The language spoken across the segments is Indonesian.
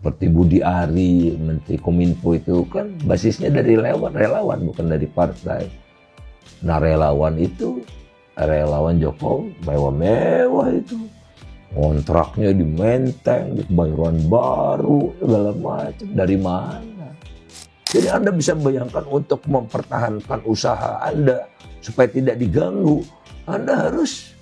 Seperti Budi Ari, Menteri Kominfo itu kan basisnya dari relawan, bukan dari partai. Nah relawan itu, relawan Jokowi, mewah-mewah itu. Kontraknya di Menteng, di Kebayoran Baru, segala macam. Dari mana? Jadi Anda bisa bayangkan untuk mempertahankan usaha Anda supaya tidak diganggu, Anda harus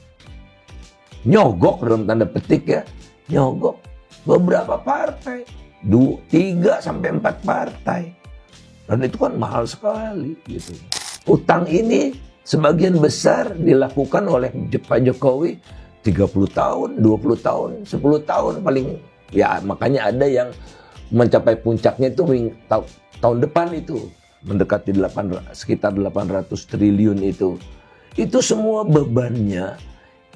nyogok dalam tanda petik ya, nyogok beberapa partai, 3 sampai 4 partai. Dan itu kan mahal sekali gitu. Utang ini sebagian besar dilakukan oleh Pak Jokowi 30 tahun, 20 tahun, 10 tahun paling. Ya makanya ada yang mencapai puncaknya itu tahun depan itu. Mendekati sekitar 800 triliun itu. Itu semua bebannya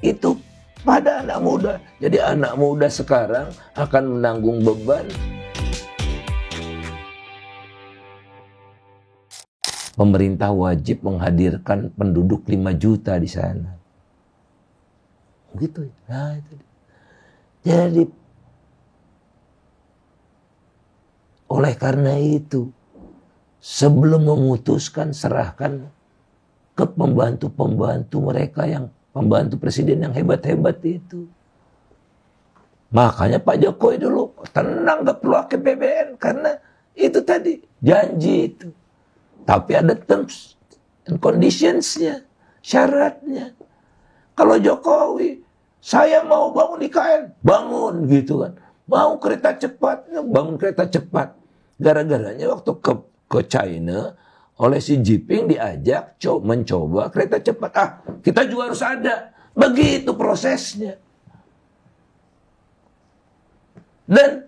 itu pada anak muda. Jadi anak muda sekarang akan menanggung beban. Pemerintah wajib menghadirkan penduduk 5 juta di sana. Gitu. Nah, itu. Jadi oleh karena itu, sebelum memutuskan serahkan ke pembantu-pembantu mereka yang pembantu presiden yang hebat-hebat itu. Makanya Pak Jokowi dulu tenang, gak perlu APBN karena itu tadi janji itu. Tapi ada terms and conditionsnya, syaratnya. Kalau Jokowi, saya mau bangun IKN, bangun gitu kan. Mau kereta cepat, bangun kereta cepat. Gara-garanya waktu ke China, oleh Xi Jinping diajak mencoba kereta cepat. Kita juga harus ada. Begitu prosesnya. Dan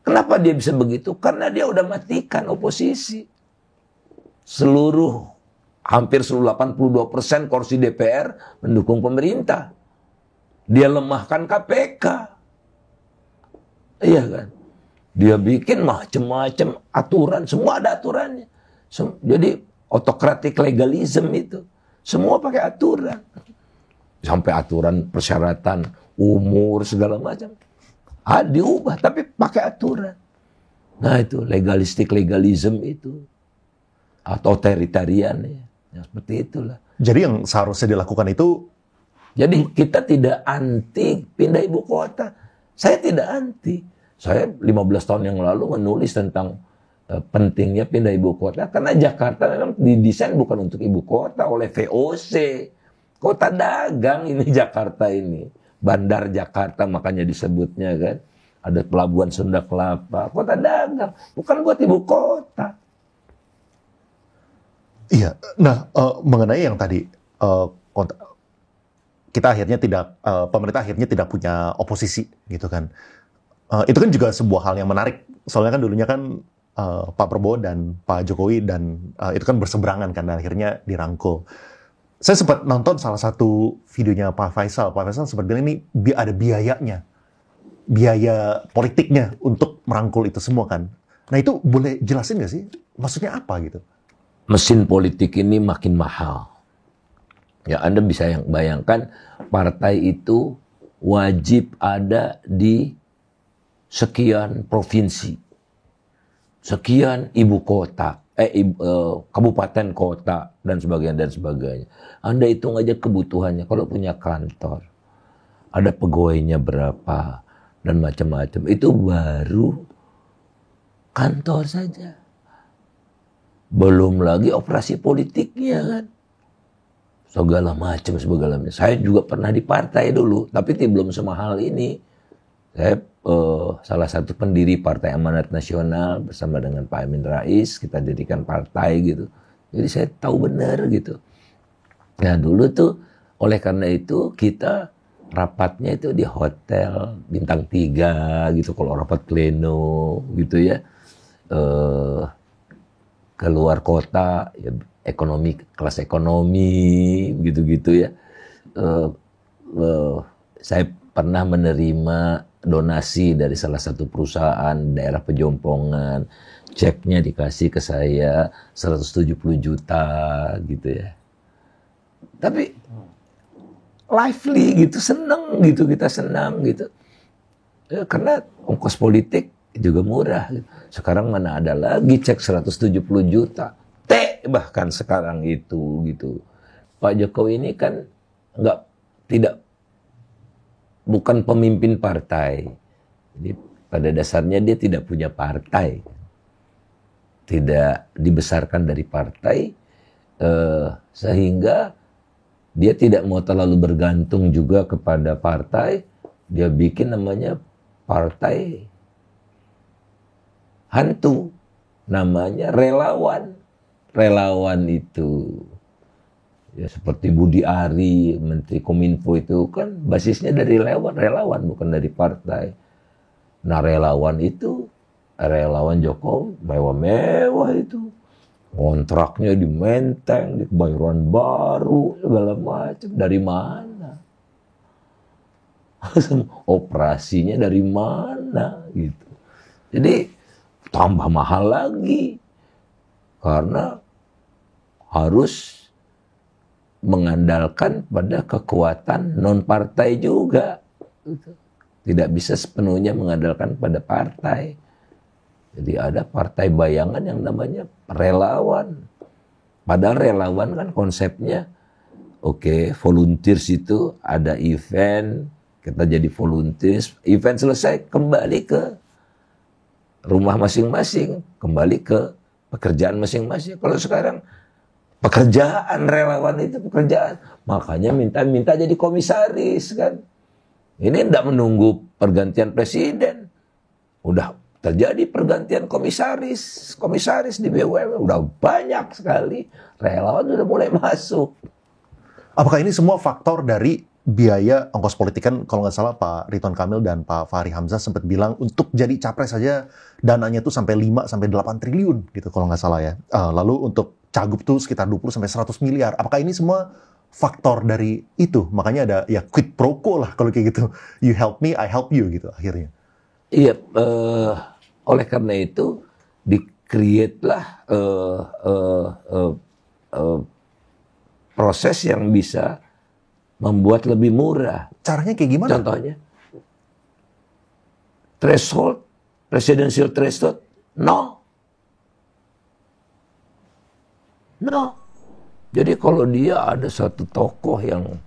kenapa dia bisa begitu? Karena dia udah matikan oposisi. Hampir seluruh 82% kursi DPR mendukung pemerintah. Dia lemahkan KPK. Iya kan? Dia bikin macam-macam aturan, semua ada aturannya. Jadi autokratik legalism itu. Semua pakai aturan. Sampai aturan persyaratan umur segala macam. Diubah tapi pakai aturan. Nah itu legalistik legalism itu. Atau otoritarian ya. Seperti itulah. Jadi yang seharusnya dilakukan itu. Jadi kita tidak anti pindah ibu kota. Saya tidak anti. Saya 15 tahun yang lalu menulis tentang pentingnya pindah ibu kota. Karena Jakarta memang didesain bukan untuk ibu kota oleh VOC. Kota dagang ini Jakarta ini. Bandar Jakarta makanya disebutnya kan. Ada pelabuhan Sunda Kelapa. Kota dagang. Bukan buat ibu kota. Iya. Nah, mengenai yang tadi. Kita akhirnya pemerintah akhirnya tidak punya oposisi gitu kan. Itu kan juga sebuah hal yang menarik. Soalnya kan dulunya kan Pak Prabowo dan Pak Jokowi dan itu kan berseberangan kan, dan akhirnya dirangkul. Saya sempat nonton salah satu videonya Pak Faisal. Pak Faisal sempat bilang ini ada biayanya. Biaya politiknya untuk merangkul itu semua kan. Nah itu boleh jelasin nggak sih? Maksudnya apa gitu? Mesin politik ini makin mahal. Ya Anda bisa bayangkan partai itu wajib ada di sekian provinsi, sekian ibu kota, kabupaten kota dan sebagainya. Anda hitung aja kebutuhannya. Kalau punya kantor, ada pegawainya berapa dan macam-macam. Itu baru kantor saja. Belum lagi operasi politiknya kan. Segala macam. Saya juga pernah di partai dulu, tapi belum semahal ini. Saya salah satu pendiri Partai Amanat Nasional bersama dengan Pak Amin Rais, kita dirikan partai gitu. Jadi saya tahu benar gitu. Nah dulu tuh, oleh karena itu kita rapatnya itu di hotel bintang 3 gitu, kalau rapat pleno gitu ya. Keluar kota, ya, kelas ekonomi, gitu-gitu ya. Saya pernah menerima donasi dari salah satu perusahaan daerah Pejompongan. Ceknya dikasih ke saya 170 juta gitu ya. Tapi lively gitu, seneng gitu, kita senang gitu. Karena ongkos politik juga murah. Sekarang mana ada lagi cek 170 juta. Bahkan sekarang itu gitu. Pak Jokowi ini kan bukan pemimpin partai. Jadi pada dasarnya dia tidak punya partai. Tidak dibesarkan dari partai, sehingga dia tidak mau terlalu bergantung juga kepada partai. Dia bikin namanya partai hantu, namanya relawan. Relawan itu ya seperti Budi Ari, Menteri Kominfo itu kan basisnya dari relawan bukan dari partai. Nah relawan itu, relawan Jokowi mewah-mewah itu. Kontraknya di Menteng, di Kebayoran Baru, segala macam. Dari mana? Operasinya dari mana gitu. Jadi tambah mahal lagi. Karena harus mengandalkan pada kekuatan non-partai juga. Tidak bisa sepenuhnya mengandalkan pada partai. Jadi ada partai bayangan yang namanya relawan. Padahal relawan kan konsepnya, oke, volunteers itu ada event, kita jadi volunteers, event selesai kembali ke rumah masing-masing, kembali ke pekerjaan masing-masing. Kalau sekarang pekerjaan relawan itu pekerjaan, makanya minta jadi komisaris kan. Ini tidak menunggu pergantian presiden, udah terjadi pergantian komisaris di BUMN, udah banyak sekali relawan sudah mulai masuk. Apakah ini semua faktor dari biaya ongkos politik? Kan kalau nggak salah Pak Ridwan Kamil dan Pak Fahri Hamzah sempat bilang untuk jadi capres saja dananya tuh sampai 5 sampai 8 triliun gitu kalau nggak salah ya. Lalu untuk cagup tuh sekitar 20 sampai 100 miliar. Apakah ini semua faktor dari itu? Makanya ada ya quid pro quo lah kalau kayak gitu. You help me, I help you gitu akhirnya. Iya, oleh karena itu di-create lah proses yang bisa membuat lebih murah. Caranya kayak gimana? Contohnya, threshold, presidential threshold, no. Jadi kalau dia ada satu tokoh yang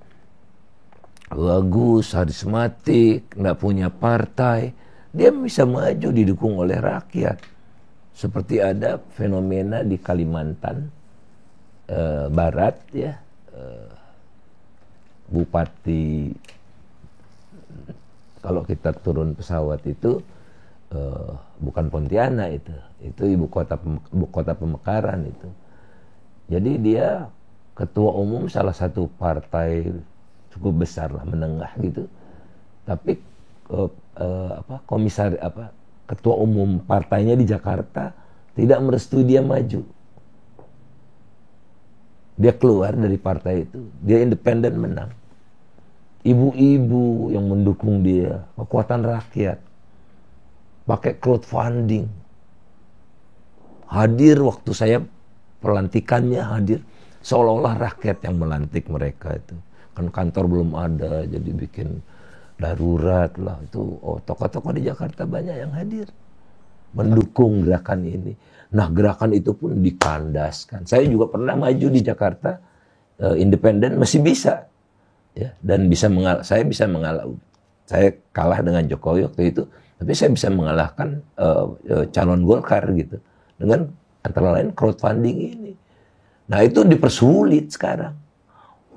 bagus, karismatik, nggak punya partai, dia bisa maju didukung oleh rakyat. Seperti ada fenomena di Kalimantan Barat ya. Bupati, kalau kita turun pesawat itu bukan Pontianak itu ibu kota Pemekaran itu. Jadi dia ketua umum salah satu partai cukup besar lah, menengah gitu. Tapi ketua umum partainya di Jakarta tidak merestui dia maju. Dia keluar dari partai itu, dia independen menang. Ibu-ibu yang mendukung dia, kekuatan rakyat, pakai crowdfunding, hadir waktu saya pelantikannya, hadir seolah-olah rakyat yang melantik mereka itu. Kan kantor belum ada, jadi bikin darurat lah itu. Tokoh-tokoh di Jakarta banyak yang hadir mendukung gerakan ini. Nah, gerakan itu pun dikandaskan. Saya juga pernah maju di Jakarta, independen masih bisa, ya, dan saya kalah dengan Jokowi waktu itu, tapi saya bisa mengalahkan calon Golkar gitu dengan antara lain crowdfunding ini. Nah, itu dipersulit sekarang.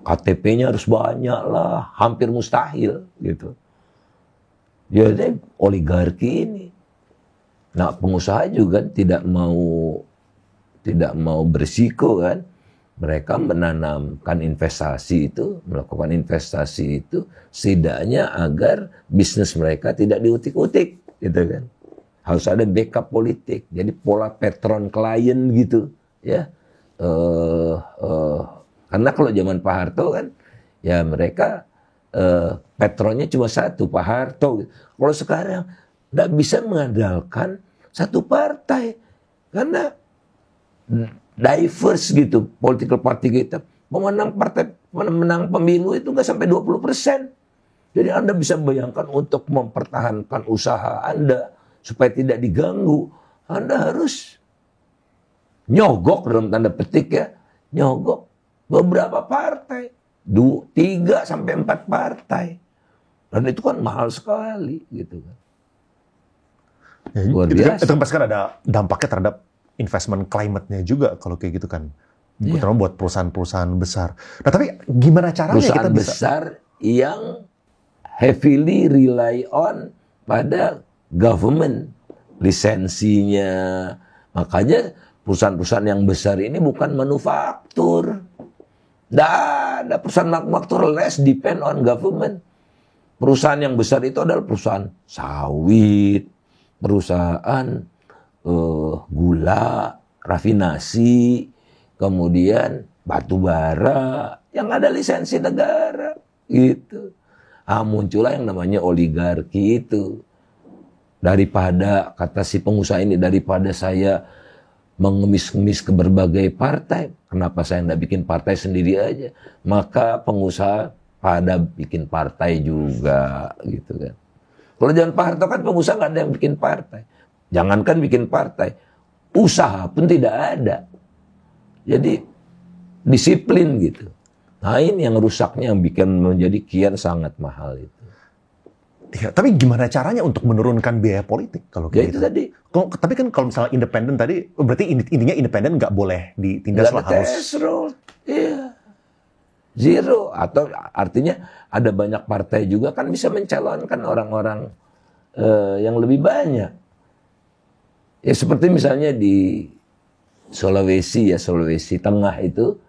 KTP-nya harus banyak lah, hampir mustahil gitu. Jadi oligarki ini. Nah, pengusaha juga tidak mau berisiko kan. Mereka menanamkan investasi itu, melakukan investasi itu setidaknya agar bisnis mereka tidak diutik-utik, gitu kan. Harus ada backup politik. Jadi pola patron klien gitu, ya. Karena kalau zaman Pak Harto kan, ya mereka patronnya cuma satu, Pak Harto. Kalau sekarang tidak bisa mengandalkan satu partai karena diverse gitu political party kita. Pemenang pemilu itu nggak sampai 20%. Jadi Anda bisa bayangkan untuk mempertahankan usaha Anda supaya tidak diganggu, Anda harus nyogok dalam tanda petik ya, nyogok beberapa partai, 3 sampai 4 partai. Dan itu kan mahal sekali gitu kan. Ya, Luar biasa. Itu kan pasti kan ada dampaknya terhadap investment climate-nya juga kalau kayak gitu kan. Terutama buat perusahaan-perusahaan besar. Nah tapi gimana caranya perusahaan kita bisa besar yang heavily rely on pada government lisensinya. Makanya perusahaan-perusahaan yang besar ini bukan manufaktur. Nggak ada perusahaan manufaktur, less depend on government. Perusahaan yang besar itu adalah perusahaan sawit, perusahaan gula, rafinasi, kemudian batu bara yang ada lisensi negara gitu. Muncullah yang namanya oligarki itu. Daripada, kata si pengusaha ini, daripada saya mengemis-ngemis ke berbagai partai, kenapa saya nggak bikin partai sendiri aja? Maka pengusaha pada bikin partai juga gitu kan. Kalau jangan Pak Harto kan pengusaha nggak ada yang bikin partai. Jangankan bikin partai, usaha pun tidak ada. Jadi disiplin gitu. Nah ini yang rusaknya, yang bikin menjadi kian sangat mahal itu. Ya, tapi gimana caranya untuk menurunkan biaya politik kalau Ya kayak itu gitu? tadi. Tapi kan kalau misalnya independen tadi, berarti intinya independen nggak boleh ditindas lah, harus. Threshold. Iya. Zero. Atau artinya ada banyak partai juga kan bisa mencalonkan orang-orang yang lebih banyak. Ya seperti misalnya di Sulawesi Tengah itu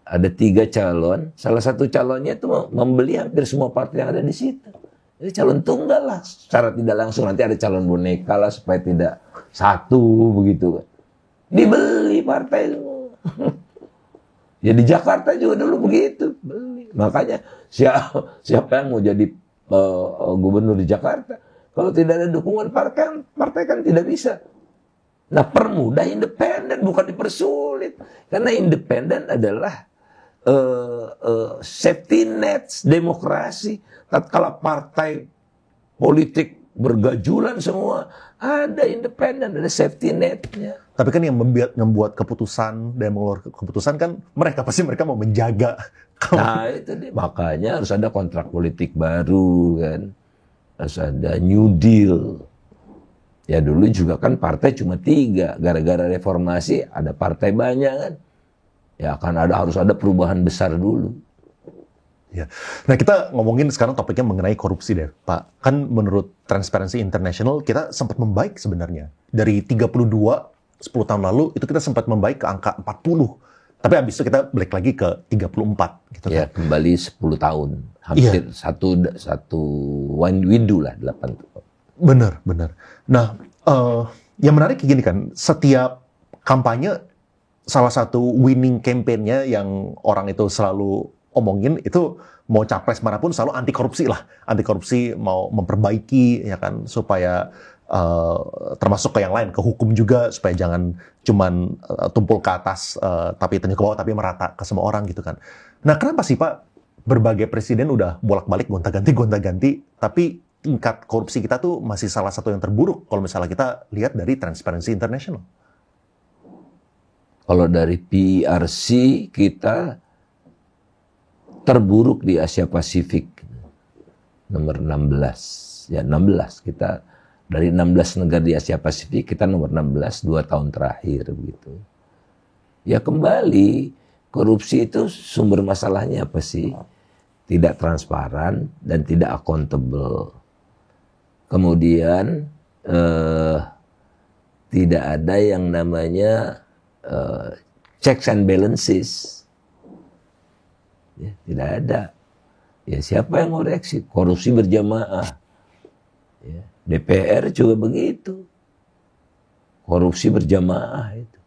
ada 3 calon. Salah satu calonnya itu membeli hampir semua partai yang ada di situ. Jadi calon tunggal lah. Secara tidak langsung nanti ada calon boneka lah supaya tidak satu begitu. Dibeli partai semua. Ya di Jakarta juga dulu begitu. Beli. Makanya siapa yang mau jadi gubernur di Jakarta, kalau tidak ada dukungan partai kan tidak bisa. Nah permudah independen, bukan dipersulit. Karena independen adalah safety nets demokrasi. Tatkala partai politik bergajulan semua, ada independen, ada safety netnya. Tapi kan yang membuat keputusan dan mengeluarkan keputusan kan mereka mau menjaga. Nah itu dia. Makanya harus ada kontrak politik baru kan, harus ada New Deal. Ya dulu juga kan partai cuma 3, gara-gara reformasi ada partai banyak kan. Ya harus ada perubahan besar dulu. Ya. Nah kita ngomongin sekarang topiknya mengenai korupsi deh Pak. Kan menurut Transparency International kita sempat membaik sebenarnya. Dari 32 10 tahun lalu itu kita sempat membaik ke angka 40. Tapi habis itu kita balik lagi ke 34 gitu kan. Ya kembali 10 tahun. Hampir satu window lah 8 tahun. Benar. Nah yang menarik gini kan, setiap kampanye salah satu winning campaign-nya yang orang itu selalu omongin itu mau capres manapun selalu anti korupsi lah. Anti korupsi, mau memperbaiki ya kan supaya termasuk ke yang lain, ke hukum juga supaya jangan cuman tumpul ke atas tapi tanya ke bawah tapi merata ke semua orang gitu kan. Nah, kenapa sih Pak berbagai presiden udah bolak-balik gonta-ganti tapi tingkat korupsi kita tuh masih salah satu yang terburuk kalau misalnya kita lihat dari Transparency International? Kalau dari PRC kita terburuk di Asia Pasifik, nomor 16. Ya 16 kita, dari 16 negara di Asia Pasifik kita nomor 16 2 tahun terakhir begitu. Ya kembali, korupsi itu sumber masalahnya apa sih? Tidak transparan dan tidak accountable. Kemudian tidak ada yang namanya checks and balances. Ya, tidak ada. Ya siapa yang ngoreksi? Korupsi berjamaah. Ya, DPR juga begitu. Korupsi berjamaah itu.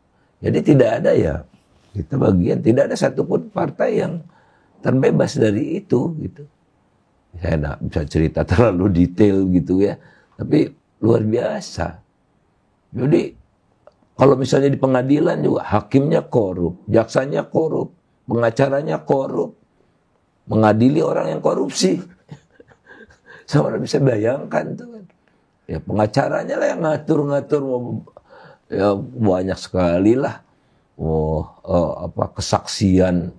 Jadi tidak ada ya. Kita bagian tidak ada satupun partai yang terbebas dari itu gitu. Saya tidak bisa cerita terlalu detail gitu ya. Tapi luar biasa. Jadi kalau misalnya di pengadilan juga hakimnya korup, jaksanya korup, pengacaranya korup, mengadili orang yang korupsi. Sama bisa bayangkan tuh kan. Ya pengacaranya lah yang ngatur-ngatur, ya banyak sekali lah. Kesaksian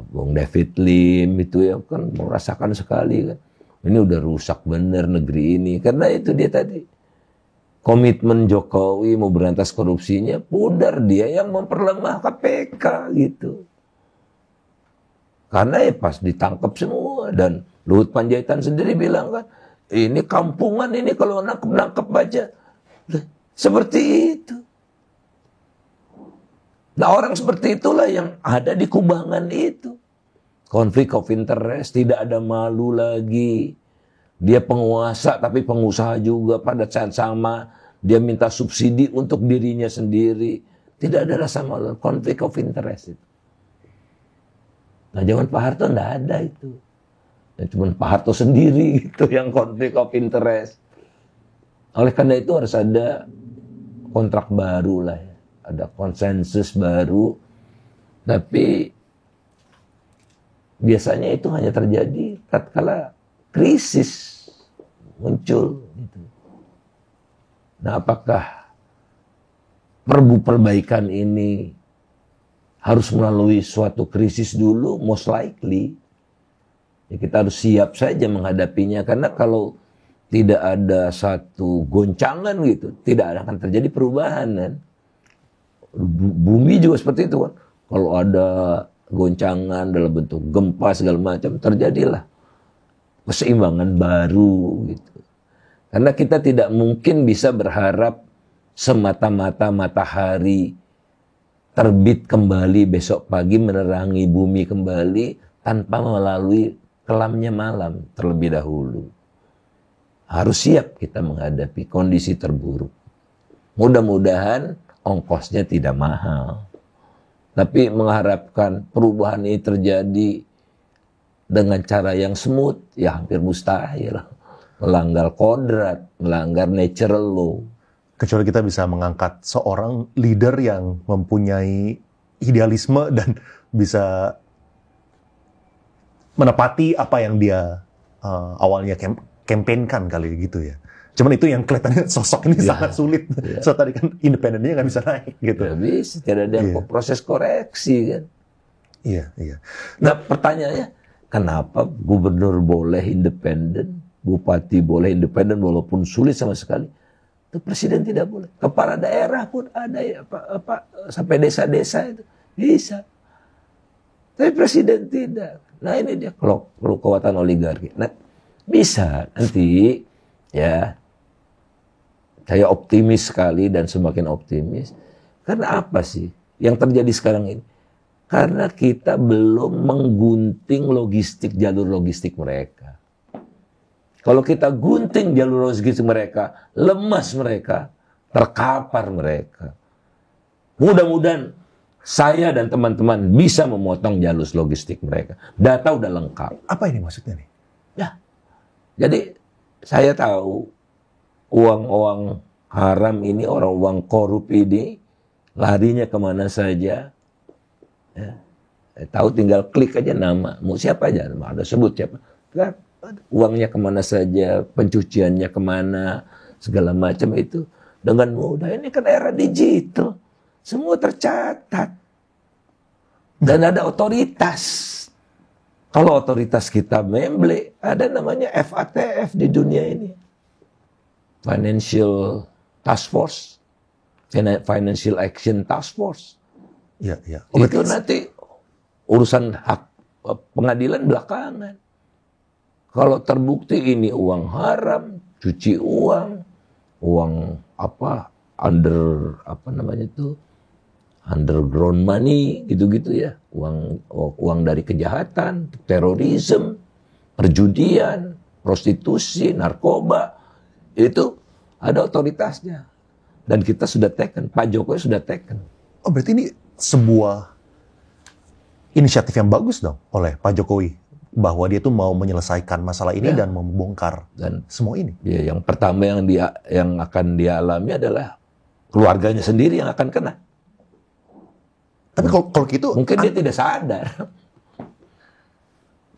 Bung David Lim itu ya kan merasakan sekali kan. Ini udah rusak bener negeri ini. Karena itu dia tadi. Komitmen Jokowi mau berantas korupsinya, pudar dia yang memperlemah KPK gitu. Karena ya pas ditangkap semua. Dan Luhut Panjaitan sendiri bilang kan, ini kampungan ini kalau nangkep aja. Seperti itu. Nah orang seperti itulah yang ada di kubangan itu. Konflik of interest, tidak ada malu lagi. Dia penguasa tapi pengusaha juga pada saat sama. Dia minta subsidi untuk dirinya sendiri. Tidak ada rasa malu. Konflik of interest itu. Nah zaman Pak Harto enggak ada itu. Ya, cuma Pak Harto sendiri gitu yang konflik of interest. Oleh karena itu harus ada kontrak baru lah ya. Ada konsensus baru. Tapi biasanya itu hanya terjadi tatkala krisis muncul gitu. Nah, apakah perbaikan ini harus melalui suatu krisis dulu? Most likely. Ya, kita harus siap saja menghadapinya. Karena kalau tidak ada satu goncangan gitu, tidak akan terjadi perubahan kan. Bumi juga seperti itu kan. Kalau ada goncangan dalam bentuk gempa segala macam, terjadilah keseimbangan baru gitu. Karena kita tidak mungkin bisa berharap semata-mata matahari terbit kembali besok pagi menerangi bumi kembali tanpa melalui kelamnya malam terlebih dahulu. Harus siap kita menghadapi kondisi terburuk. Mudah-mudahan ongkosnya tidak mahal. Tapi mengharapkan perubahan ini terjadi dengan cara yang smooth, ya hampir mustahil. Melanggar kodrat, melanggar natural law. Kecuali kita bisa mengangkat seorang leader yang mempunyai idealisme dan bisa menepati apa yang dia awalnya campaignkan kali gitu ya. Cuman itu yang kelihatannya sosok ini sangat sulit. So tadi kan independennya nggak bisa naik gitu. Nggak bisa, tidak ada proses koreksi kan. Iya. Nah pertanyaannya, kenapa gubernur boleh independen, bupati boleh independen walaupun sulit sama sekali, itu presiden tidak boleh. Kepala daerah pun ada ya, sampai desa-desa itu bisa. Tapi presiden tidak. Nah ini dia kalau kekuatan oligarki. Nah bisa nanti ya. Saya optimis sekali dan semakin optimis. Karena apa sih yang terjadi sekarang ini? Karena kita belum menggunting jalur logistik mereka. Kalau kita gunting jalur logistik mereka, lemas mereka, terkapar mereka. Mudah-mudahan saya dan teman-teman bisa memotong jalur logistik mereka. Data udah lengkap. Apa ini maksudnya nih? Ya, jadi saya tahu uang-uang haram ini, orang-uang korup ini larinya kemana saja. Ya. Tahu tinggal klik aja nama, mau siapa aja, ada sebut siapa. Kan, uangnya kemana saja, pencuciannya kemana, segala macam itu dengan mudah. Ini kan era digital, semua tercatat dan ada otoritas. Kalau otoritas kita memble, ada namanya FATF di dunia ini. Financial Task Force, Financial Action Task Force. Iya. Itu nanti urusan hak pengadilan belakangan. Kalau terbukti ini uang haram, cuci uang underground money gitu-gitu ya, uang dari kejahatan, terorisme, perjudian, prostitusi, narkoba. Itu ada otoritasnya. Dan kita sudah taken. Pak Jokowi sudah taken. Oh berarti ini sebuah inisiatif yang bagus dong oleh Pak Jokowi. Bahwa dia tuh mau menyelesaikan masalah ini dan membongkar dan semua ini. Ya, yang pertama yang akan dia alami adalah keluarganya sendiri yang akan kena. Tapi kalau gitu... Mungkin dia tidak sadar.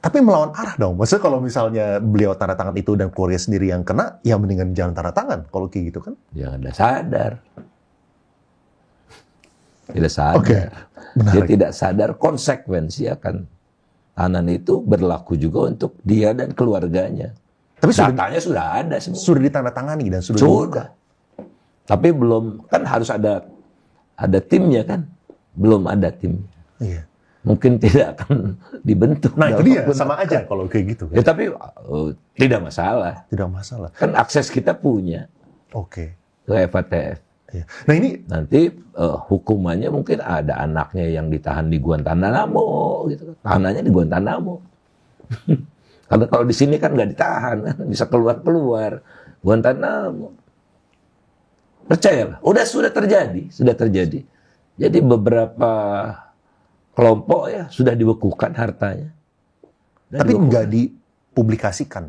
Tapi melawan arah dong. Maksudnya kalau misalnya beliau tanda tangan itu dan keluarga sendiri yang kena, ya mendingan jangan tanda tangan kalau kayak gitu kan. Jangan ada sadar. Tidak sadar. Oke, menarik. Dia tidak sadar konsekuensi akan tahanan itu berlaku juga untuk dia dan keluarganya. Tapi Datanya sudah ada semua. sudah ditandatangani dan sudah. Sudah. Tapi belum, kan harus ada timnya kan. Belum ada tim. Iya. Mungkin tidak akan dibentuk. Nah itu dia, dalam sama waktu aja dekat. kalau kayak gitu kan. Ya tapi tidak masalah. Tidak masalah. Kan akses kita punya Oke. ke FATF. Iya. Nah ini, Nanti hukumannya mungkin ada anaknya yang ditahan di Guantanamo, gitu. Tahanannya di Guantanamo. Karena kalau di sini kan nggak ditahan, bisa keluar-keluar. Guantanamo. Percayalah, sudah terjadi. Jadi beberapa kelompok ya sudah dibekukan hartanya. Sudah tapi dibekukan. nggak dipublikasikan.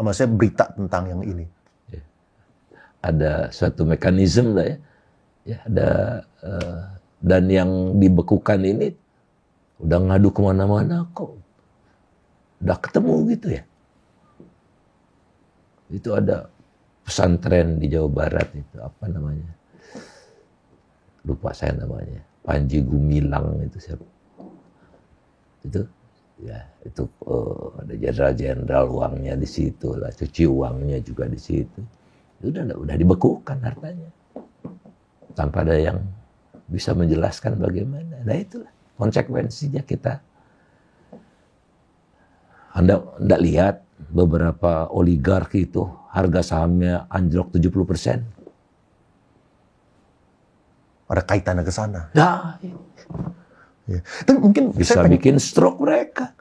Maksudnya berita tentang yang ini. Ada suatu mekanisme lah ya. Ya ada dan yang dibekukan ini udah ngadu kemana-mana kok. Udah ketemu gitu ya. Itu ada pesantren di Jawa Barat itu apa namanya? Lupa saya namanya. Panji Gumilang itu siapa? Itu ya itu ada jenderal-jenderal uangnya di situ lah, cuci uangnya juga di situ. Udah dibekukan hartanya. Tanpa ada yang bisa menjelaskan bagaimana. Nah itulah konsekuensinya kita. Anda lihat beberapa oligarki itu harga sahamnya anjlok 70%. Ada kaitannya ke sana. Nah, Ya. Tapi mungkin bisa saya pengen, bikin stroke mereka.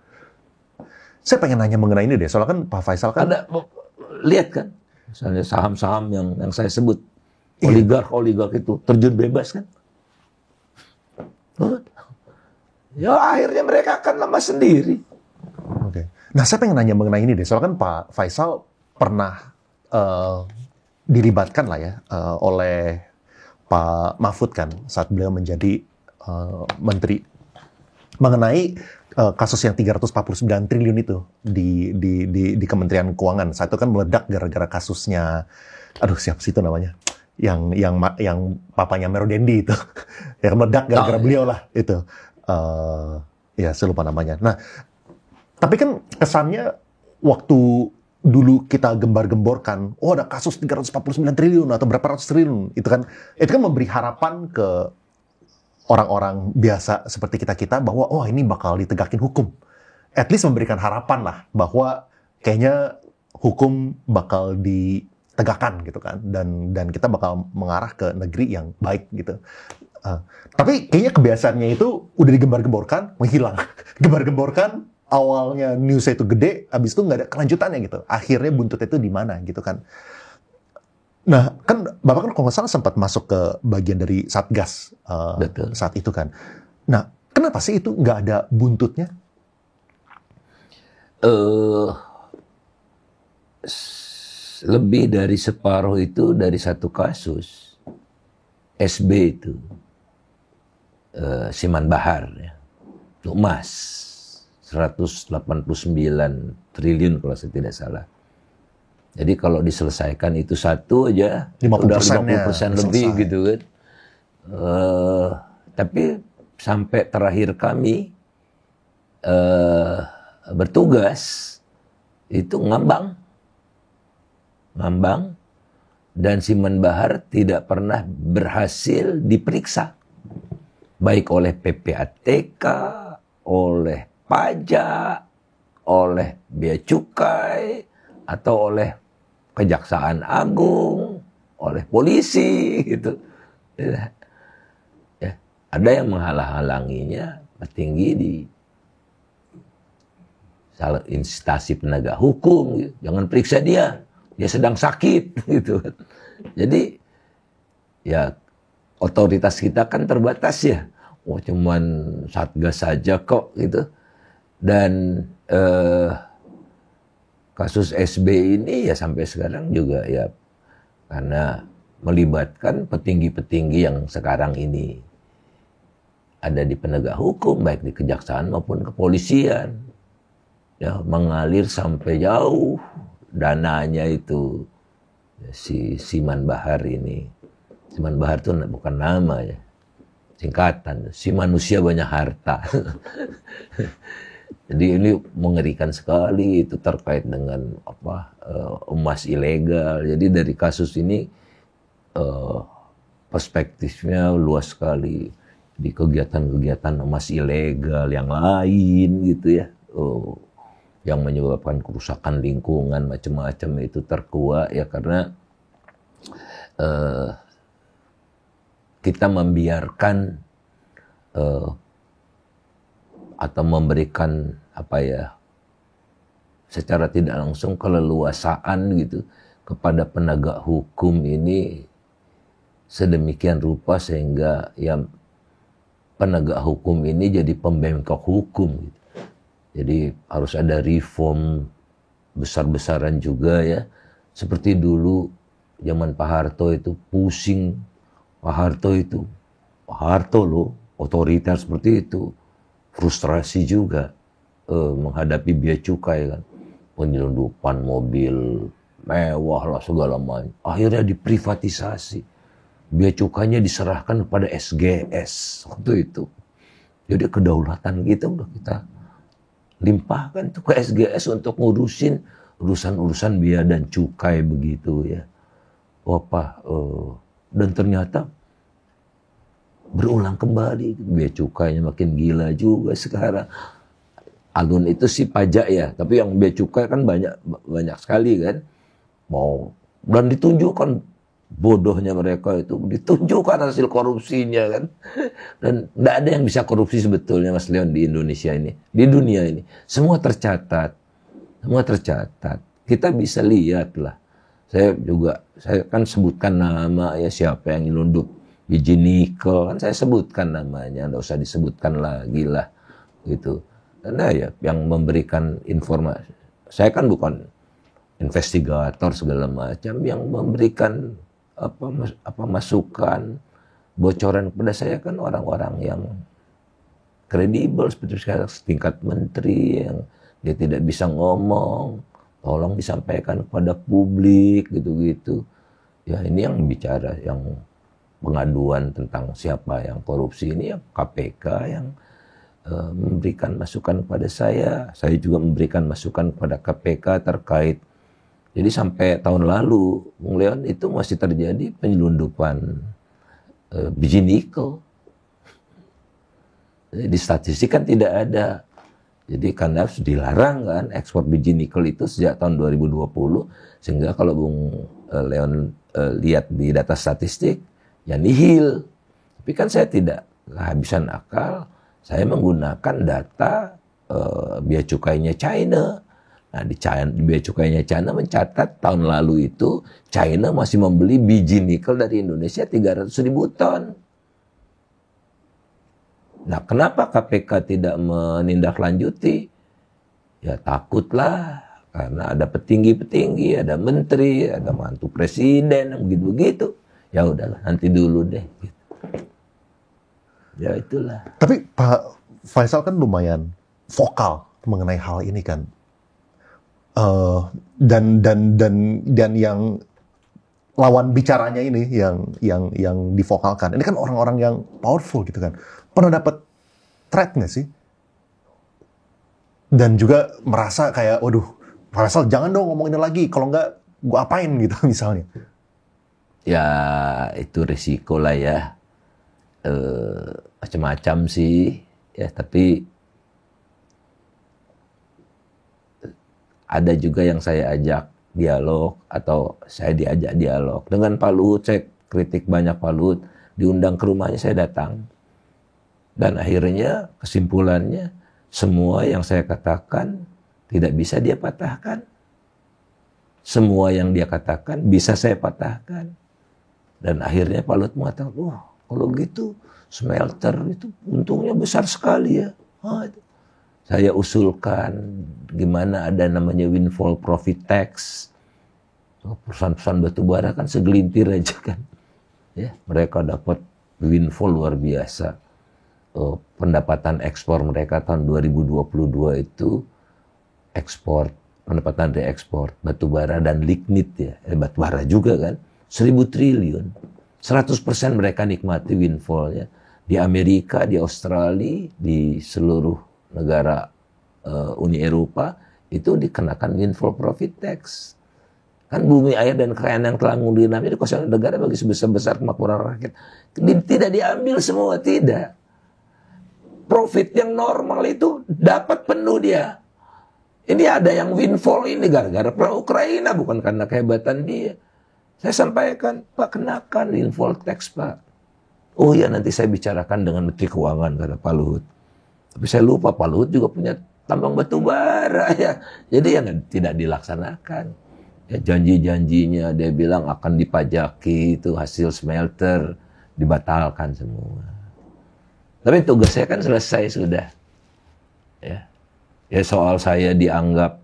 saya pengen nanya mengenai ini deh. Soalnya kan Pak Faisal kan. Lihat kan, misalnya saham-saham yang saya sebut, Iya. oligark itu terjun bebas kan. Ya akhirnya mereka akan lemas sendiri. Oke. Nah saya pengen nanya mengenai ini deh. Soalnya kan Pak Faisal pernah dilibatkan lah ya oleh Pak Mahfud kan saat beliau menjadi menteri mengenai kasus yang 349 triliun itu di Kementerian Keuangan. Saat itu kan meledak gara-gara kasusnya, aduh siapa sih itu namanya, yang papanya Mero Dendi itu, yang meledak gara-gara beliau lah itu, ya saya lupa namanya. Nah, tapi kan kesannya waktu dulu kita gembar-gemborkan, oh ada kasus 349 triliun atau berapa ratus triliun, itu kan memberi harapan ke orang-orang biasa seperti kita bahwa oh ini bakal ditegakin hukum. At least memberikan harapan lah bahwa kayaknya hukum bakal ditegakkan gitu kan, dan kita bakal mengarah ke negeri yang baik gitu. Tapi kayaknya kebiasaannya itu udah digembar-gemborkan, menghilang. Gembar-gemborkan, awalnya newsnya itu gede, habis itu nggak ada kelanjutannya gitu. Akhirnya buntutnya itu di mana gitu kan. Nah, kan Bapak kan kalau nggak salah sempat masuk ke bagian dari Satgas saat itu kan. Nah, kenapa sih itu nggak ada buntutnya? Lebih dari separuh itu dari satu kasus. SB itu. Siman Bahar ya. Itu emas. 189 triliun kalau saya tidak salah. Jadi kalau diselesaikan itu satu aja, 50% udah 50% lebih selesai. gitu kan. Tapi sampai terakhir kami bertugas, itu ngambang. Dan Siman Bahar tidak pernah berhasil diperiksa. Baik oleh PPATK, oleh pajak, oleh bea cukai, atau oleh Kejaksaan Agung, oleh polisi gitu. Ya, ada yang menghalang-halanginya, petinggi di salah instansi penegak hukum, gitu. Jangan periksa dia sedang sakit gitu. Jadi ya otoritas kita kan terbatas ya. Oh cuman Satgas saja kok gitu. Dan kasus SB ini ya sampai sekarang juga ya karena melibatkan petinggi-petinggi yang sekarang ini ada di penegak hukum, baik di kejaksaan maupun kepolisian. ya mengalir sampai jauh dananya itu. Si Siman Bahar ini, Siman Bahar itu bukan nama ya, singkatan, si manusia banyak harta. Jadi ini mengerikan sekali, itu terkait dengan emas ilegal. Jadi dari kasus ini perspektifnya luas sekali di kegiatan-kegiatan emas ilegal yang lain gitu ya, yang menyebabkan kerusakan lingkungan macam-macam itu terkuak ya karena kita membiarkan atau memberikan secara tidak langsung keleluasaan gitu kepada penegak hukum ini sedemikian rupa sehingga ya penegak hukum ini jadi pembengkok hukum gitu. Jadi harus ada reform besar-besaran juga ya. Seperti dulu zaman Pak Harto itu pusing. Pak Harto loh, otoriter seperti itu. Frustrasi juga menghadapi bea cukai kan. Penyelundupan mobil mewah lah segala macam. Akhirnya diprivatisasi. Bea cukainya diserahkan kepada SGS waktu itu. Jadi kedaulatan kita udah kita limpahkan tuh ke SGS untuk ngurusin urusan-urusan bea dan cukai begitu ya. Dan ternyata berulang kembali bea cukainya makin gila juga sekarang. Alun itu sih pajak ya, tapi yang bea cukai kan banyak sekali kan. Dan ditunjukkan bodohnya mereka itu, ditunjukkan hasil korupsinya kan. Dan tidak ada yang bisa korupsi sebetulnya Mas Leon di Indonesia ini, di dunia ini. Semua tercatat. Kita bisa lihat lah. Saya kan sebutkan nama ya, siapa yang nyelundup biji nikel kan saya sebutkan namanya, nggak usah disebutkan lagi lah gitu. Karena ya yang memberikan informasi, saya kan bukan investigator segala macam, yang memberikan masukan, bocoran kepada saya kan orang-orang yang kredibel seperti sekarang setingkat menteri yang dia tidak bisa ngomong, tolong disampaikan kepada publik gitu-gitu. Ya ini yang bicara, yang pengaduan tentang siapa yang korupsi ini ya KPK yang memberikan masukan kepada saya juga memberikan masukan kepada KPK terkait. Jadi sampai tahun lalu, Bung Leon, itu masih terjadi penyelundupan biji nikel. Di statistik kan tidak ada. Jadi karena dilarang kan ekspor biji nikel itu sejak tahun 2020. Sehingga kalau Bung Leon lihat di data statistik, ya nihil. Tapi kan saya tidak kehabisan akal. Saya menggunakan data bea cukainya China. Nah, di bea cukainya China mencatat tahun lalu itu China masih membeli biji nikel dari Indonesia 300.000 ton. Nah, kenapa KPK tidak menindaklanjuti? Ya takutlah, karena ada petinggi-petinggi, ada menteri, ada mantu presiden, begitu-begitu. Ya udahlah, nanti dulu deh. Gitu. Ya itulah. Tapi Pak Faisal kan lumayan vokal mengenai hal ini kan. Dan yang lawan bicaranya ini yang divokalkan ini kan orang-orang yang powerful gitu kan. Pernah dapat threat nggak sih? Dan juga merasa kayak, waduh, Faisal jangan dong ngomong ini lagi, kalau nggak gue apain gitu misalnya. Ya itu risiko lah ya, macam-macam sih ya, tapi ada juga yang saya ajak dialog atau saya diajak dialog. Dengan Pak Luhut, saya kritik banyak Pak Luhut, diundang ke rumahnya saya datang. Dan akhirnya kesimpulannya, semua yang saya katakan tidak bisa dia patahkan. Semua yang dia katakan bisa saya patahkan. Dan akhirnya Pak Luhut mengatakan, wah kalau gitu smelter itu untungnya besar sekali ya. Itu. Saya usulkan gimana ada namanya windfall profit tax. Perusahaan-perusahaan batubara kan segelintir aja kan. Ya, mereka dapat windfall luar biasa. Pendapatan ekspor mereka tahun 2022 itu ekspor, pendapatan dari ekspor batu bara dan lignit ya, batu bara juga kan, 1.000 triliun. 100% mereka nikmati windfall-nya. Di Amerika, di Australia, di seluruh negara Uni Eropa, itu dikenakan windfall profit tax. Kan bumi, air, dan kekayaan yang telah mengundi dikuasai negara bagi sebesar-besar kemakmuran rakyat. Tidak diambil semua, tidak. Profit yang normal itu dapat penuh dia. Ini ada yang windfall ini gara-gara perang Ukraina, bukan karena kehebatan dia. Saya sampaikan, Pak, kenakan windfall tax, Pak. Oh ya, nanti saya bicarakan dengan Menteri Keuangan, kata Pak Luhut. Tapi saya lupa, Pak Luhut juga punya tambang batu bara ya. Jadi yang tidak dilaksanakan. Ya, janji-janjinya dia bilang akan dipajaki itu hasil smelter, dibatalkan semua. Tapi tugas saya kan selesai sudah. Ya, soal saya dianggap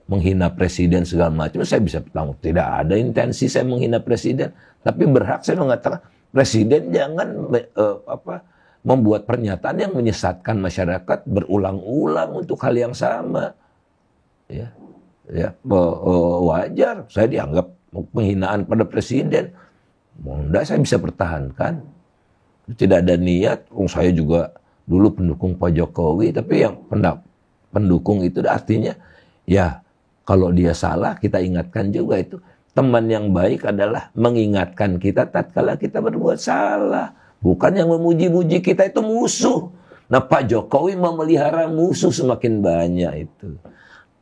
menghina presiden segala macam, saya bisa bilang tidak ada intensi saya menghina presiden, tapi berhak saya mengatakan presiden jangan membuat pernyataan yang menyesatkan masyarakat berulang-ulang untuk hal yang sama. Ya, wajar saya dianggap penghinaan pada presiden. Mau enggak saya bisa pertahankan. Tidak ada niat. Saya juga dulu pendukung Pak Jokowi, tapi yang pendukung itu artinya ya kalau dia salah kita ingatkan juga itu. Teman yang baik adalah mengingatkan kita tatkala kita berbuat salah. Bukan yang memuji-muji kita, itu musuh. Nah, Pak Jokowi memelihara musuh semakin banyak itu.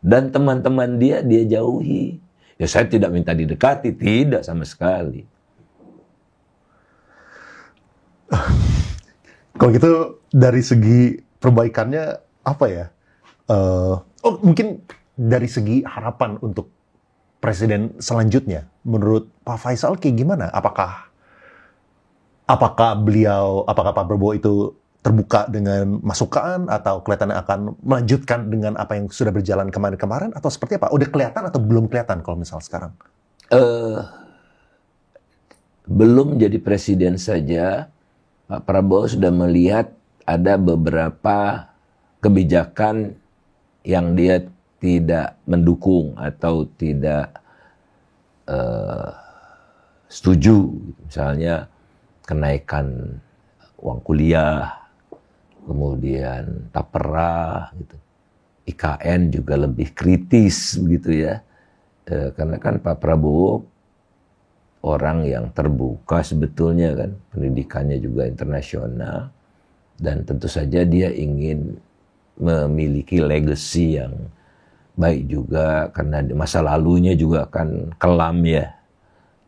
Dan teman-teman dia jauhi. Ya saya tidak minta didekati, tidak sama sekali. Kalau gitu dari segi perbaikannya apa ya? Mungkin dari segi harapan untuk presiden selanjutnya, menurut Pak Faisal kayak gimana? Apakah Pak Prabowo itu terbuka dengan masukan atau kelihatannya akan melanjutkan dengan apa yang sudah berjalan kemarin-kemarin atau seperti apa? Udah kelihatan atau belum kelihatan kalau misal sekarang? Belum jadi presiden saja, Pak Prabowo sudah melihat ada beberapa kebijakan yang dia tidak mendukung atau tidak setuju. Misalnya kenaikan uang kuliah, kemudian tapera, gitu. IKN juga lebih kritis begitu ya. Karena kan Pak Prabowo orang yang terbuka sebetulnya kan, pendidikannya juga internasional, dan tentu saja dia ingin memiliki legacy yang baik juga, karena masa lalunya juga akan kelam ya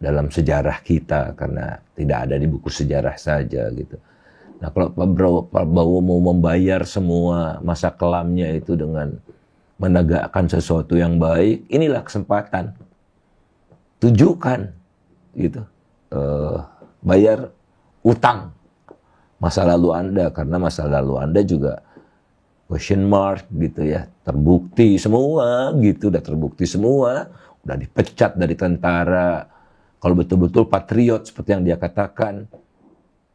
dalam sejarah kita, karena tidak ada di buku sejarah saja gitu. Nah, kalau Pak Prabowo mau membayar semua masa kelamnya itu dengan menegakkan sesuatu yang baik, inilah kesempatan. Tujukan gitu, bayar utang masa lalu Anda, karena masa lalu Anda juga question mark gitu ya, terbukti semua gitu, udah terbukti semua, udah dipecat dari tentara. Kalau betul-betul patriot seperti yang dia katakan,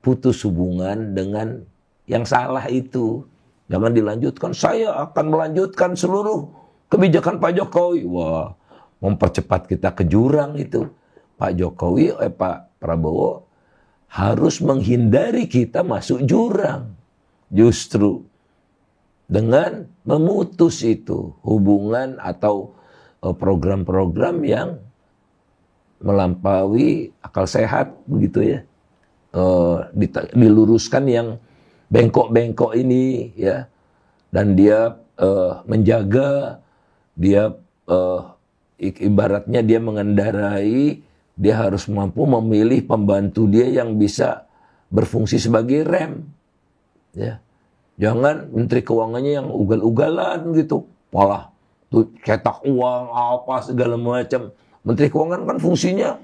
putus hubungan dengan yang salah itu. Jangan dilanjutkan, saya akan melanjutkan seluruh kebijakan Pak Jokowi. Wah, mempercepat kita ke jurang itu. Pak Jokowi, Pak Prabowo harus menghindari kita masuk jurang. Justru dengan memutus itu hubungan atau program-program yang melampaui akal sehat begitu ya, diluruskan yang bengkok-bengkok ini ya, dan dia menjaga, dia ibaratnya dia mengendarai, dia harus mampu memilih pembantu dia yang bisa berfungsi sebagai rem ya. Jangan Menteri Keuangannya yang ugal-ugalan gitu, malah tuh cetak uang apa segala macam. Menteri Keuangan kan fungsinya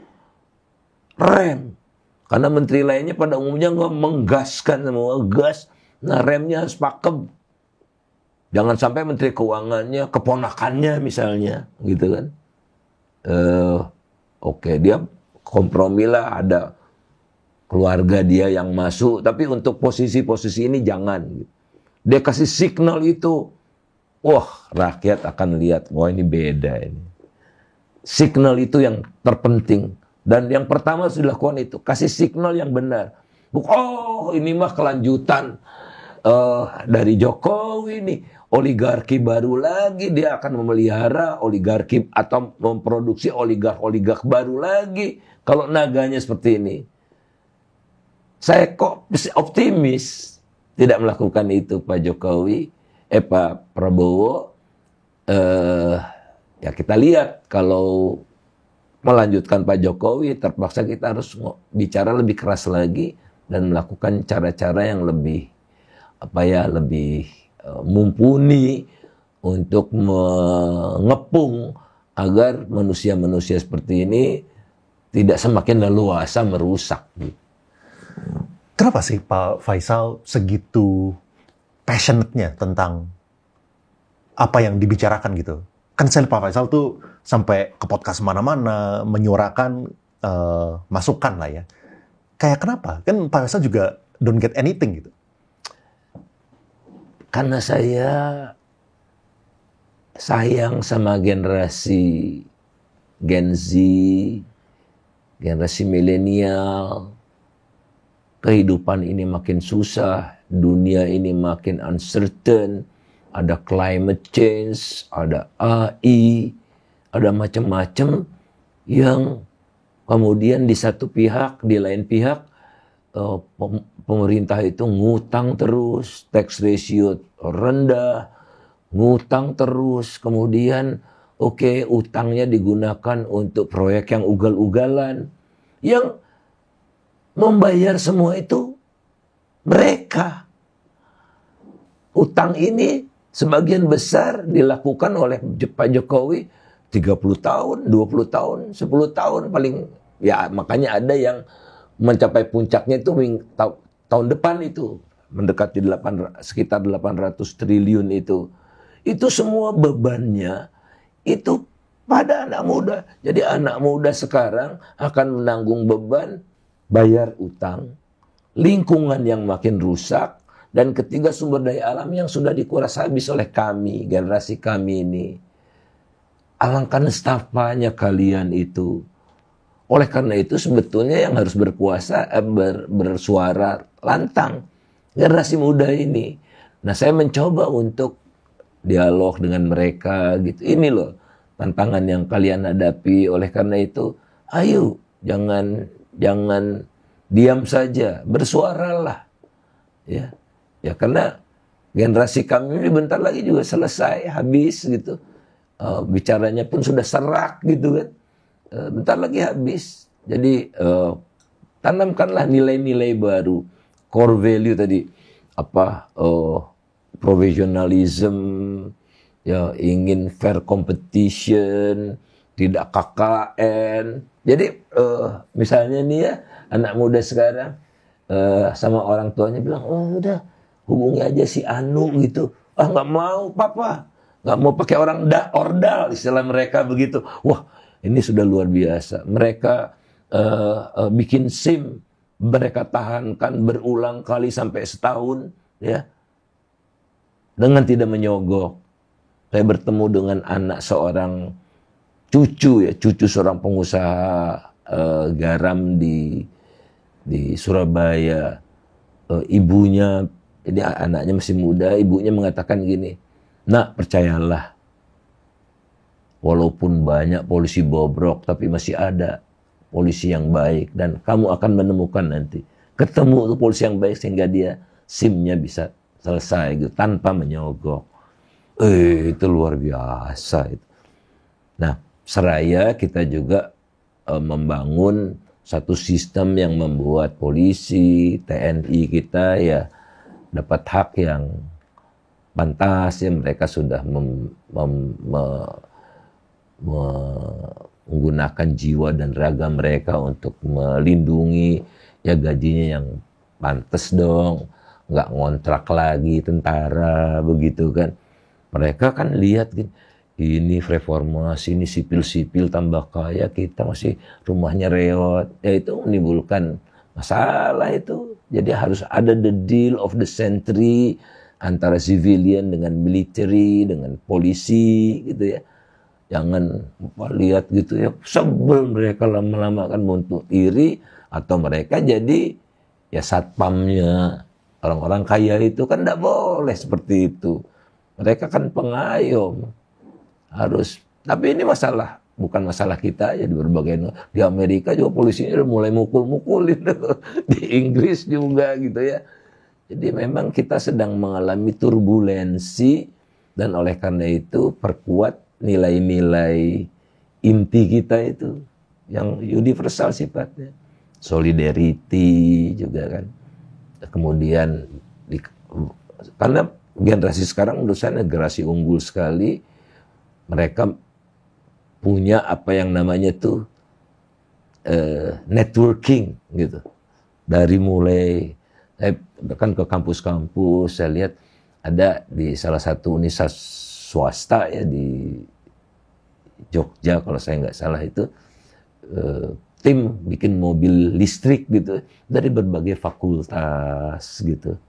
rem, karena menteri lainnya pada umumnya nggak menggaskan semua gas. Nah, remnya harus pakem. Jangan sampai Menteri Keuangannya keponakannya misalnya, gitu kan? Oke, dia kompromilah, ada keluarga dia yang masuk, tapi untuk posisi-posisi ini jangan. Dia kasih signal itu, wah rakyat akan lihat, wah ini beda ini. Signal itu yang terpenting. Dan yang pertama harus dilakukan itu, kasih signal yang benar. Oh ini mah kelanjutan dari Jokowi nih. Oligarki baru lagi, dia akan memelihara oligarki atau memproduksi oligark baru lagi. Kalau naganya seperti ini. Saya kok optimis tidak melakukan itu Pak Jokowi, Pak Prabowo. Ya kita lihat kalau melanjutkan Pak Jokowi, terpaksa kita harus bicara lebih keras lagi dan melakukan cara-cara yang lebih lebih mumpuni untuk mengepung agar manusia-manusia seperti ini tidak semakin leluasa merusak. Kenapa sih Pak Faisal segitu passionate-nya tentang apa yang dibicarakan gitu? Kan saya Pak Faisal tuh sampai ke podcast mana-mana menyuarakan masukan lah ya. Kayak kenapa? Kan Pak Faisal juga don't get anything gitu. Karena saya sayang sama generasi Gen Z, generasi milenial. Kehidupan ini makin susah, dunia ini makin uncertain, ada climate change, ada AI, ada macam-macam yang kemudian di satu pihak, di lain pihak pemerintah itu ngutang terus, tax ratio rendah, ngutang terus, kemudian utangnya digunakan untuk proyek yang ugal-ugalan, yang membayar semua itu mereka. Utang ini sebagian besar dilakukan oleh Pak Jokowi 30 tahun, 20 tahun, 10 tahun paling, ya makanya ada yang mencapai puncaknya itu tahun depan itu mendekati sekitar 800 triliun itu. Itu semua bebannya itu pada anak muda. Jadi anak muda sekarang akan menanggung beban bayar utang, lingkungan yang makin rusak, dan ketiga sumber daya alam yang sudah dikuras habis oleh kami, generasi kami ini. Alangkah nestapanya kalian itu. Oleh karena itu sebetulnya yang harus berkuasa, bersuara lantang generasi muda ini. Nah saya mencoba untuk dialog dengan mereka gitu. Ini loh tantangan yang kalian hadapi. Oleh karena itu, ayo jangan diam saja, bersuaralah. Ya karena generasi kami ini bentar lagi juga selesai, habis gitu. Bicaranya pun sudah serak gitu kan. Bentar lagi habis. Jadi tanamkanlah nilai-nilai baru, core value tadi, professionalism, ya ingin fair competition, tidak KKN. Jadi misalnya nih ya anak muda sekarang sama orang tuanya bilang, oh udah hubungi aja si Anu gitu. Nggak mau papa, nggak mau pakai orang ordal istilah mereka begitu. Wah ini sudah luar biasa. Mereka bikin SIM, mereka tahankan berulang kali sampai setahun, ya, dengan tidak menyogok. Saya bertemu dengan anak seorang cucu seorang pengusaha garam di Surabaya. Ibunya, jadi anaknya masih muda, ibunya mengatakan gini, nak percayalah. Walaupun banyak polisi bobrok, tapi masih ada polisi yang baik. Dan kamu akan menemukan nanti. Ketemu tuh polisi yang baik sehingga dia SIM-nya bisa selesai gitu, tanpa menyogok. Itu luar biasa. Itu. Nah, seraya kita juga membangun satu sistem yang membuat polisi, TNI kita ya dapat hak yang pantas. Ya, mereka sudah menggunakan jiwa dan raga mereka untuk melindungi, ya gajinya yang pantas dong, nggak ngontrak lagi tentara begitu kan. Mereka kan lihat ini reformasi, ini sipil-sipil tambah kaya, kita masih rumahnya reot, ya itu menimbulkan masalah itu. Jadi harus ada the deal of the century, antara civilian dengan military, dengan polisi gitu ya. Jangan lihat gitu ya, sebel mereka lama-lama kan untuk iri, atau mereka jadi ya satpamnya orang-orang kaya itu kan tidak boleh seperti itu. Mereka kan pengayom, harus. Tapi ini masalah, bukan masalah kita aja di berbagai di Amerika juga polisinya udah mulai mukul-mukulin di Inggris juga gitu ya. Jadi memang kita sedang mengalami turbulensi, dan oleh karena itu perkuat nilai-nilai inti kita itu yang universal sifatnya. Solidarity juga kan. Kemudian karena generasi sekarang menurut saya generasi unggul sekali. Mereka punya apa yang namanya tuh networking gitu. Dari mulai saya kan ke kampus-kampus, saya lihat ada di salah satu universitas swasta ya di Jogja kalau saya nggak salah itu, tim bikin mobil listrik gitu dari berbagai fakultas gitu.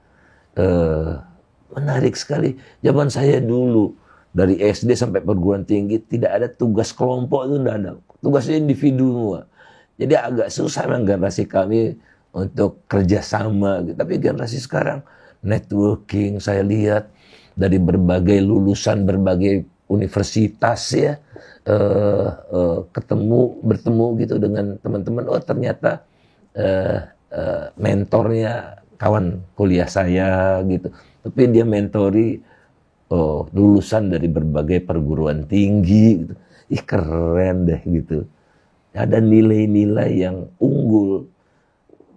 Menarik sekali. Zaman saya dulu dari SD sampai perguruan tinggi tidak ada tugas kelompok, itu tidak ada. Tugasnya individu semua. Jadi agak susah memang generasi kami untuk kerjasama. Tapi generasi sekarang networking, saya lihat dari berbagai lulusan berbagai universitas ya, bertemu gitu dengan teman-teman. Oh ternyata mentornya kawan kuliah saya gitu. Tapi dia mentori lulusan dari berbagai perguruan tinggi gitu. Ih keren deh gitu. Ada nilai-nilai yang unggul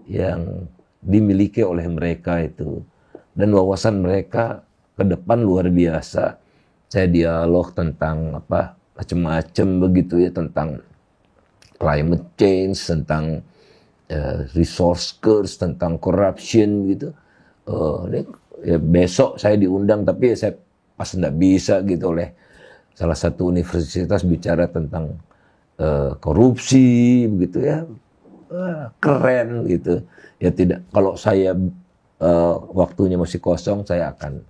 yang dimiliki oleh mereka itu. Dan wawasan mereka ke depan luar biasa. Saya dialog tentang apa macam-macam begitu ya, tentang climate change, tentang resource curse, tentang corruption gitu. Ya besok saya diundang, tapi ya saya pas nggak bisa gitu oleh salah satu universitas bicara tentang korupsi begitu ya. Keren gitu. Ya tidak, kalau saya waktunya masih kosong, saya akan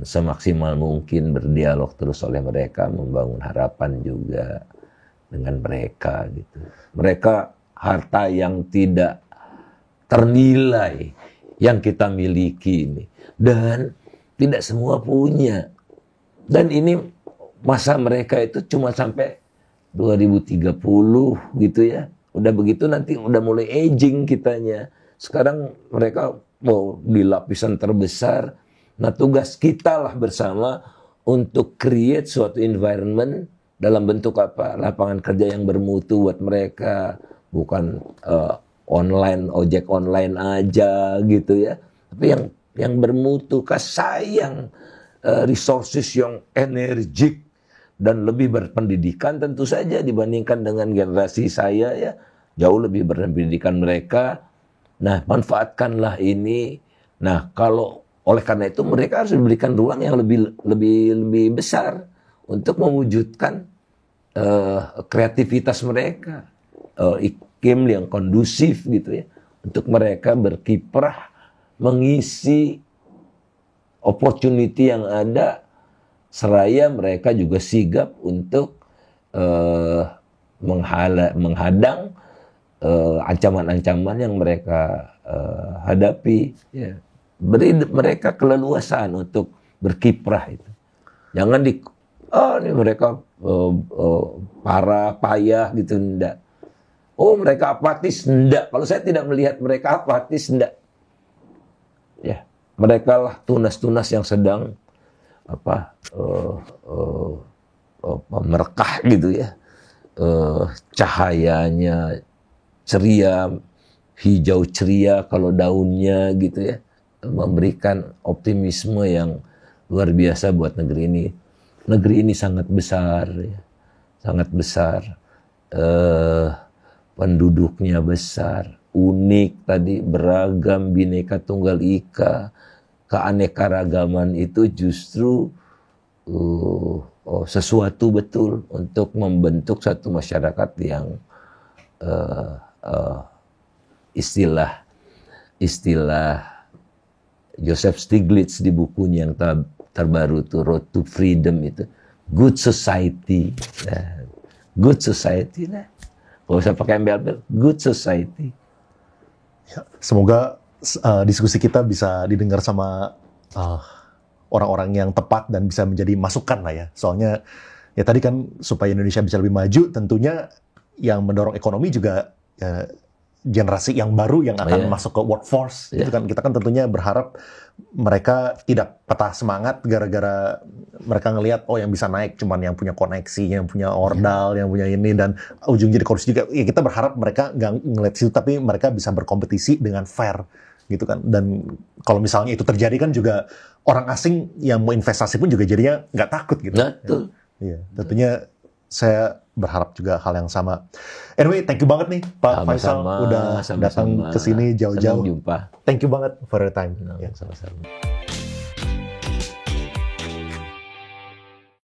semaksimal mungkin berdialog terus oleh mereka, membangun harapan juga dengan mereka gitu. Mereka harta yang tidak ternilai yang kita miliki ini, dan tidak semua punya. Dan ini masa mereka itu cuma sampai 2030 gitu ya. Udah begitu nanti udah mulai aging kitanya. Sekarang mereka mau di lapisan terbesar. Nah tugas kita lah bersama untuk create suatu environment dalam bentuk apa? Lapangan kerja yang bermutu buat mereka. Bukan online, ojek online aja gitu ya. Tapi yang bermutu, sayang resources yang energik dan lebih berpendidikan tentu saja dibandingkan dengan generasi saya ya. Jauh lebih berpendidikan mereka. Nah, manfaatkanlah ini. Nah, kalau oleh karena itu mereka harus diberikan ruang yang lebih besar untuk mewujudkan kreativitas mereka, iklim yang kondusif gitu ya, untuk mereka berkiprah mengisi opportunity yang ada, seraya mereka juga sigap untuk menghadang ancaman-ancaman yang mereka hadapi. Ya. Beri mereka keleluasaan untuk berkiprah itu. Jangan ini mereka parah, payah gitu, enggak. Oh mereka apatis, enggak. Kalau saya tidak melihat mereka apatis, enggak. Ya, mereka lah tunas-tunas yang sedang merekah gitu ya. Cahayanya ceria, hijau ceria kalau daunnya gitu ya. Memberikan optimisme yang luar biasa buat negeri ini. Negeri ini sangat besar, ya. Sangat besar. Penduduknya besar, unik tadi, beragam, bineka tunggal ika. Keanekaragaman itu justru sesuatu betul untuk membentuk satu masyarakat yang istilah Joseph Stiglitz di bukunya yang terbaru tuh Road to Freedom itu, good society. Nah, good society lah. Kalau usah pakai embel-embel, good society. Ya, semoga diskusi kita bisa didengar sama orang-orang yang tepat dan bisa menjadi masukan lah ya. Soalnya ya tadi kan supaya Indonesia bisa lebih maju, tentunya yang mendorong ekonomi juga ya, generasi yang baru yang akan masuk ke workforce. Itu kan kita kan tentunya berharap mereka tidak patah semangat gara-gara mereka ngelihat oh yang bisa naik cuman yang punya koneksi, yang punya ordal, yang punya ini, dan ujung jadi korupsi juga. Ya kita berharap mereka nggak ngeliat situ, tapi mereka bisa berkompetisi dengan fair gitu kan. Dan kalau misalnya itu terjadi kan juga orang asing yang mau investasi pun juga jadinya nggak takut gitu. Betul. Iya, tentunya saya berharap juga hal yang sama. Anyway, thank you banget nih Pak Faisal udah datang ke sini jauh-jauh. Senang jumpa. Thank you banget for your time. Sama-sama.